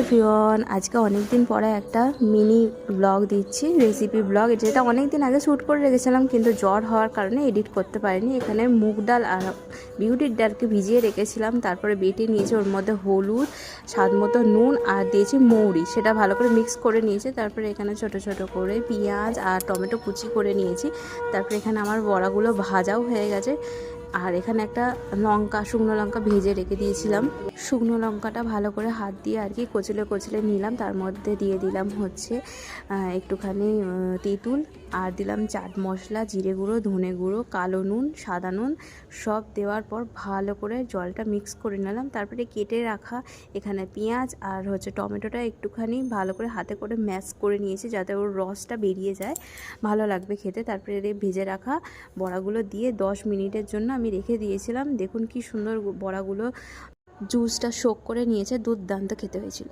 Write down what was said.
Everyone, আজকে অনেক দিন পরে একটা মিনি ব্লগ দিচ্ছি, রেসিপি ব্লগ। যেটা অনেক দিন আগে শ্যুট করে রেখেছিলাম, কিন্তু জ্বর হওয়ার কারণে এডিট করতে পারিনি। এখানে মুগ ডাল আর বিউলির ডালকে ভিজিয়ে রেখেছিলাম, তারপরে বেটে নিয়েছি। ওর মধ্যে হলুদ, স্বাদ মতো নুন আর দিয়েছি মৌরি, সেটা ভালো করে মিক্স করে নিয়েছি। তারপরে এখানে ছোট ছোট করে পেঁয়াজ আর টমেটো কুচি করে নিয়েছি। তারপরে এখানে আমার বড়াগুলো ভাজাও হয়ে গেছে। আর এখানে একটা শুকনো লঙ্কা ভেজে রেখে দিয়েছিলাম। শুকনো লঙ্কাটা ভালো করে হাত দিয়ে আর কি কচলে কচলে নিলাম। তার মধ্যে দিয়ে দিলাম হচ্ছে একটুখানি তেঁতুল, আর দিলাম চাট মশলা, জিরে গুঁড়ো, ধনে গুঁড়ো, কালো নুন, সাদা নুন। সব দেওয়ার পর ভালো করে জলটা মিক্স করে নিলাম। তারপরে কেটে রাখা এখানে পেঁয়াজ আর হচ্ছে টমেটোটা একটুখানি ভালো করে হাতে করে ম্যাশ করে নিয়েছি, যাতে ওর রসটা বেরিয়ে যায়, ভালো লাগবে খেতে। তারপরে ভেজে রাখা বড়াগুলো দিয়ে 10 মিনিটের জন্য আমি রেখে দিয়েছিলাম। দেখুন কি সুন্দর বড়াগুলো জুসটা শোক করে নিয়েছে, দুর্দান্ত খেতে হয়েছিল।